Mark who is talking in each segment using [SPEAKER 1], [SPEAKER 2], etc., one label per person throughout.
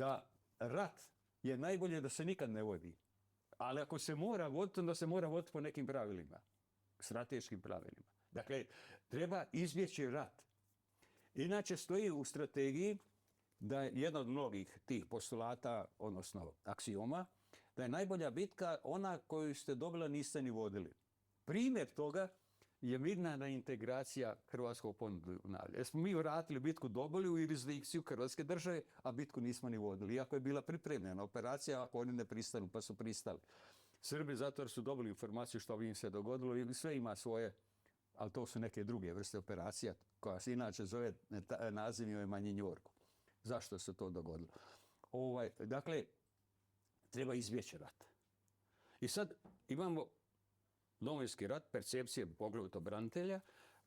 [SPEAKER 1] da rat je najbolje da se nikad ne vodi. Ali ako se mora voditi, onda se mora voditi po nekim pravilima, strateškim pravilima. Dakle, treba izbjeći rat. Inače stoji u strategiji da je jedna od mnogih tih postulata, odnosno aksioma, da je najbolja bitka ona koju ste dobili, niste ni vodili. Primjer toga je mirna integracija hrvatskog Podunavlja. Jer smo mi vratili bitku, dobili u jurisdikciju Hrvatske države, a bitku nismo ni vodili. Iako je bila pripremljena operacija, ako oni ne pristanu, pa su pristali. Srbi zato jer su dobili informaciju što bi im se dogodilo i sve ima svoje, ali to su neke druge vrste operacija koja se inače zove nazivima Manjinjorku. Zašto se to dogodilo? Dakle, treba izbjeći rat. I sad imamo Domovinski rat, percepcije poglavito branitelja,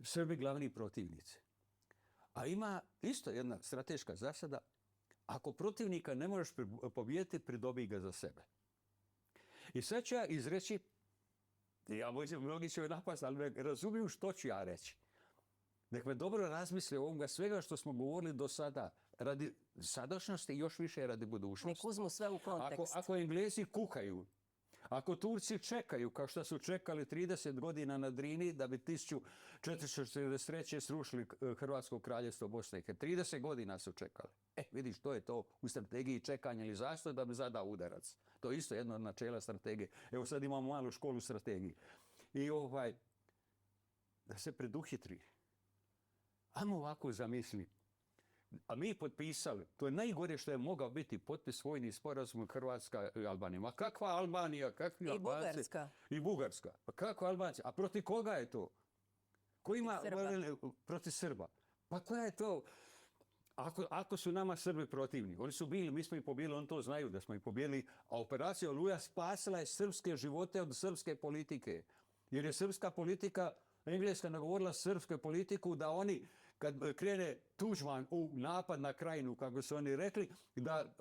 [SPEAKER 1] Srbi glavni protivnici. A ima isto jedna strateška zasada, ako protivnika ne možeš pobijediti, pridobij ga za sebe. I sad ću ja izreći, mnogi će me napasti, ali ne razumijem što ću ja reći. Nek me dobro razmisle o ovoga svega što smo govorili do sada, radi sadašnjosti i još više radi budućnosti.
[SPEAKER 2] Nek uzmu sve u kontekst.
[SPEAKER 1] Ako Englezi kukaju, ako Turci čekaju, kao što su čekali 30 godina na Drini, da bi 1443. srušili Hrvatsko kraljevstvo Bosne i Hercegovine. 30 godina su čekali. Vidiš, to je to u strategiji čekanja ili zastoj da bi zadao udarac. To je isto jedno od načela strategije. Evo sad imamo malu školu strategiji. I da se preduhitri. Ajmo ovako zamisli. A mi potpisali, to je najgore što je mogao biti potpis vojni sporazum Hrvatska i Albanija. Ma kakva Albanija, kakvi Albanci?
[SPEAKER 2] Bugarska.
[SPEAKER 1] I Bugarska. Pa kako Albanci? A protiv koga je to? Ko ima protiv Srba? Pa koja je to? Ako su nama Srbi protivni, oni su bili, mi smo ih pobijeli, oni to znaju da smo ih pobijeli, a operacija Oluja spasila je srpske živote od srpske politike. Jer je srpska politika, Engleska nagovorila srpsku politiku da oni, kad krene Tuđman u napad na Krajinu, kako su oni rekli, da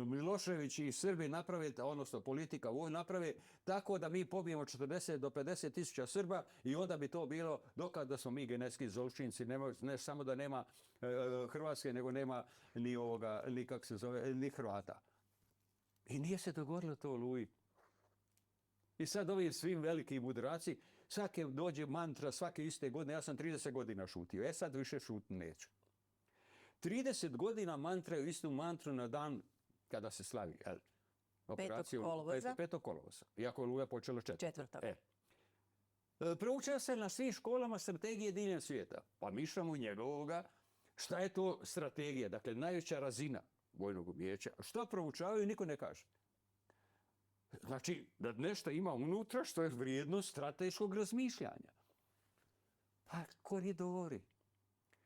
[SPEAKER 1] Milošević i Srbi naprave, odnosno politika vojnu naprave, tako da mi pobijemo 40 do 50 tisuća Srba i onda bi to bilo dokaz da smo mi genetski zločinci, ne samo da nema Hrvatske, nego nema ni Hrvata. I nije se dogodilo to, Oluji. I sad ovi svim veliki mudraci, svake dođe mantra, svake iste godine, ja sam 30 godina šutio, sad više šutim neću. 30 godina mantraju istu mantru na dan kada se slavi, operaciju 5. kolovoza. Iako je Oluja počela 4. Proučava se na svim školama strategije diljem svijeta. Pa mišljamo njegovoga, šta je to strategija, dakle najveća razina vojnog umijeća. Što proučavaju, niko ne kaže. Znači, da nešto ima unutra što je vrijednost strateškog razmišljanja. Pa koridori.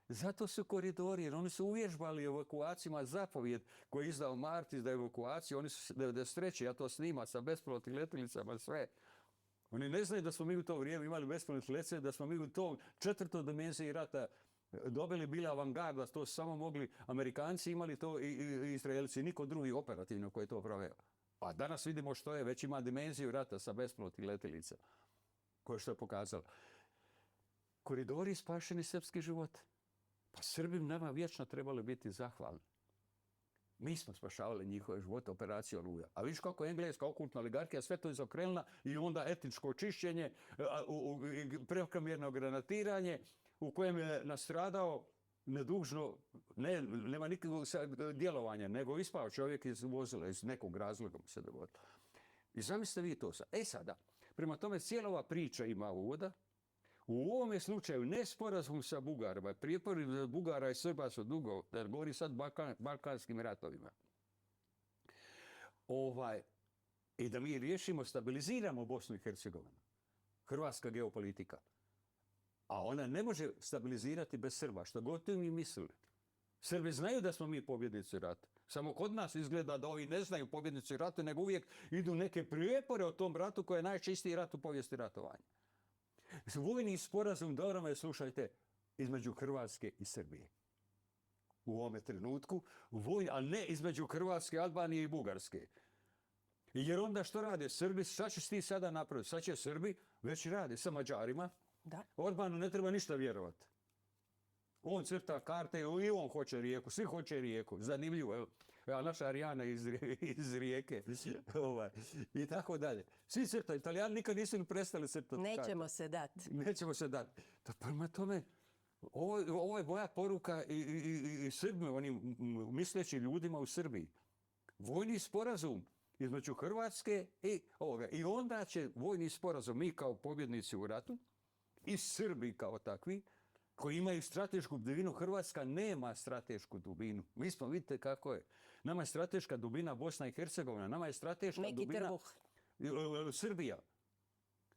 [SPEAKER 1] Zato su koridori, jer oni su uvježbali evakuacijama zapovjed koji je izdao Martis za evakuaciju. Oni su 93. ja to snima sa bespilotnim letjelicama, sve. Oni ne znaju da smo mi u to vrijeme imali bespilotne letjelice, da smo mi u tom 4. dimenziji rata dobili bila avangarda, to su samo mogli Amerikanci, imali to i Izraelci, niko drugi operativno koji je to proveo. A danas vidimo što je, već ima dimenziju rata sa bespilotnih letjelica, koje što je pokazalo. Koridori spašeni srpski život. Pa Srbi nama vječno trebali biti zahvalni. Mi smo spašavali njihove živote, operaciju Oluja. A vidiš kako engleska okultna oligarhija sve to izokrenula i onda etničko čišćenje, prekomjerno granatiranje u kojem je nastradao nedužno, nema nikakvog djelovanja, nego ispao čovjek iz vozila, iz nekog razloga mu se dogodilo. I zamislite vi to sad. Sada, prema tome cijela ova priča ima uvoda. U ovome slučaju ne sporazum sa Bugarima, prijepori Bugara i Srba su dugo, jer govori sad balkanskim ratovima. I da mi riješimo, stabiliziramo Bosnu i Hercegovinu. Hrvatska geopolitika. A ona ne može stabilizirati bez Srba, što god mi mislili. Srbi znaju da smo mi pobjednici rata. Samo kod nas izgleda da ovi ne znaju pobjednici rata, nego uvijek idu neke prijepore o tom ratu koji je najčistiji rat u povijesti ratovanja. Vojni sporazum, dobro me slušajte, između Hrvatske i Srbije. U ovome trenutku, a ne između Hrvatske, Albanije i Bugarske. Jer onda što rade Srbi? Šta ćeš ti sada napraviti? Sad će Srbi već rade sa Mađarima.
[SPEAKER 2] Da.
[SPEAKER 1] Orbanu ne treba ništa vjerovati. On crta karte i on hoće Rijeku, svi hoće Rijeku. Zanimljivo, evo. a naša Arijana iz Rijeke, i tako dalje. Svi crtaju, Italijani nikad nisu ni prestali crtati.
[SPEAKER 2] Nećemo se dati.
[SPEAKER 1] Nećemo se dati. Prema tome, ovo je moja poruka i Srbima, onim misleći ljudima u Srbiji. Vojni sporazum između Hrvatske i ovoga. I onda će vojni sporazum, mi kao pobjednici u ratu i Srbi kao takvi, koji imaju stratešku dubinu. Hrvatska nema stratešku dubinu. Mi smo, vidite kako je. Nama je strateška dubina Bosna i Hercegovina. Nama je strateška dubina Srbija.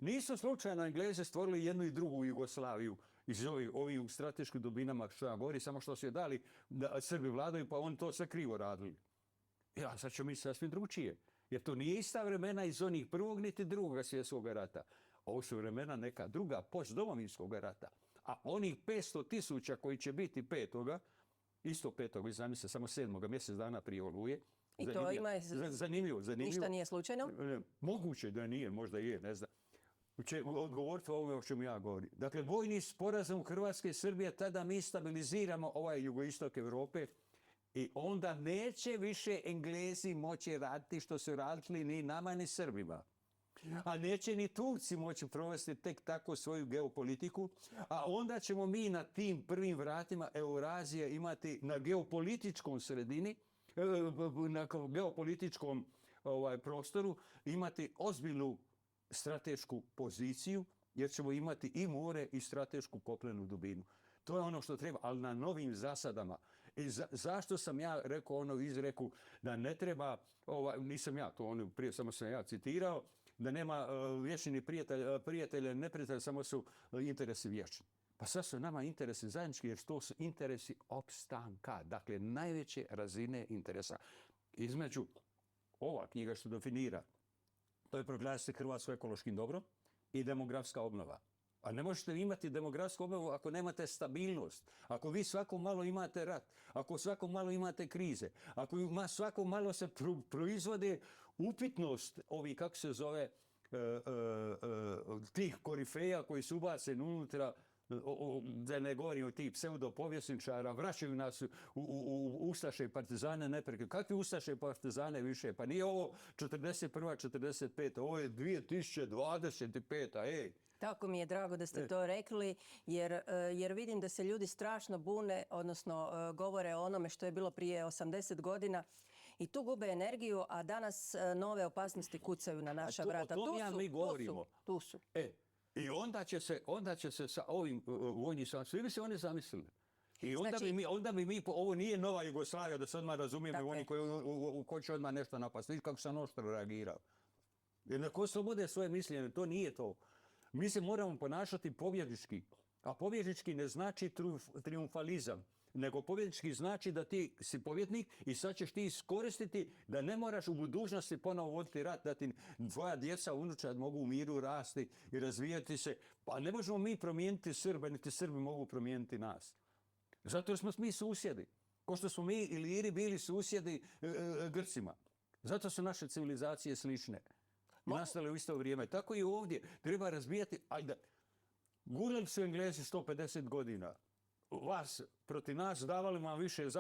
[SPEAKER 1] Nisu slučajno Englezi stvorili jednu i drugu Jugoslaviju iz ovih strateških dubinama što ja govori, samo što su je dali da Srbi vladaju, pa oni to sve krivo radili. Ja, sad ću mi sasvim drugčije. Jer to nije ista vremena iz onih prvog niti drugog svjetskog rata. Ovo su vremena neka druga, postdomovinskog rata. A onih 500.000 koji će biti 5. Isto 5. vi zamislite, samo 7. mjesec dana prije Oluje.
[SPEAKER 2] I to ima
[SPEAKER 1] zanimljivo.
[SPEAKER 2] Ništa nije slučajno?
[SPEAKER 1] Moguće da nije, možda je, ne znam. Će odgovoriti o ovome o čemu ja govorim. Dakle, vojni sporazum Hrvatske i Srbije, tada mi stabiliziramo ovaj jugoistok Europe i onda neće više Englezi moći raditi što su radili ni nama ni Srbima. A neće ni Turci moći provesti tek tako svoju geopolitiku, a onda ćemo mi na tim prvim vratima Eurazije imati na geopolitičkom sredini, na geopolitičkom prostoru imati ozbiljnu stratešku poziciju, jer ćemo imati i more i stratešku kopnenu dubinu. To je ono što treba, ali na novim zasadama. I zašto sam ja rekao ono izreku da ne treba, nisam ja to ono prije, samo sam ja citirao, da nema vječni prijatelja, neprijatelja, samo su interesi vječni. Pa sad su nama interesi zajednički, jer to su interesi opstanka, dakle najveće razine interesa. Između ova knjiga što definira, to je proglasiti Hrvatsku ekološkim dobrom i demografska obnova. A ne možete imati demografsku obnovu ako nemate stabilnost, ako vi svako malo imate rat, ako svako malo imate krize, ako svako malo se proizvode upitnost ovih, kako se zove, tih korifeja koji su ubaceni unutra, da ne govorim o tih pseudopovjesničara, vraćaju nas u ustaše i partizane neprekidno. Kakvi ustaše i partizane više? Pa nije ovo 41. 45. Ovo je 2025. Ej!
[SPEAKER 2] Tako mi je drago da ste to rekli, jer vidim da se ljudi strašno bune, odnosno govore o onome što je bilo prije 80 godina i tu gube energiju, a danas nove opasnosti kucaju na naša vrata. Tu su.
[SPEAKER 1] I onda će se sa ovim vojnim savezom, svi bi se oni zamislili. I onda bi mi, ovo nije nova Jugoslavija, da se odmah razumijemo, oni koji će odmah nešto napasti. Vidite kako sam oštro reagirao. Jer na ko slobode svoje mišljenje, to nije to. Mi se moramo ponašati pobjednički. A pobjednički ne znači triumfalizam, nego pobjednički znači da ti si pobjednik i sad ćeš ti iskoristiti da ne moraš u budućnosti ponovo voditi rat, da ti tvoja djeca, unučad mogu u miru rasti i razvijati se. Pa ne možemo mi promijeniti Srbe, niti Srbi mogu promijeniti nas. Zato jer smo mi susjedi. Ko što smo mi Iliri bili susjedi Grcima. Zato su naše civilizacije slične. Nastale u isto vrijeme. Tako i ovdje. Treba razbijati. Ajde, gurali su Englezi 150 godina. Vas protiv nas, davali vam više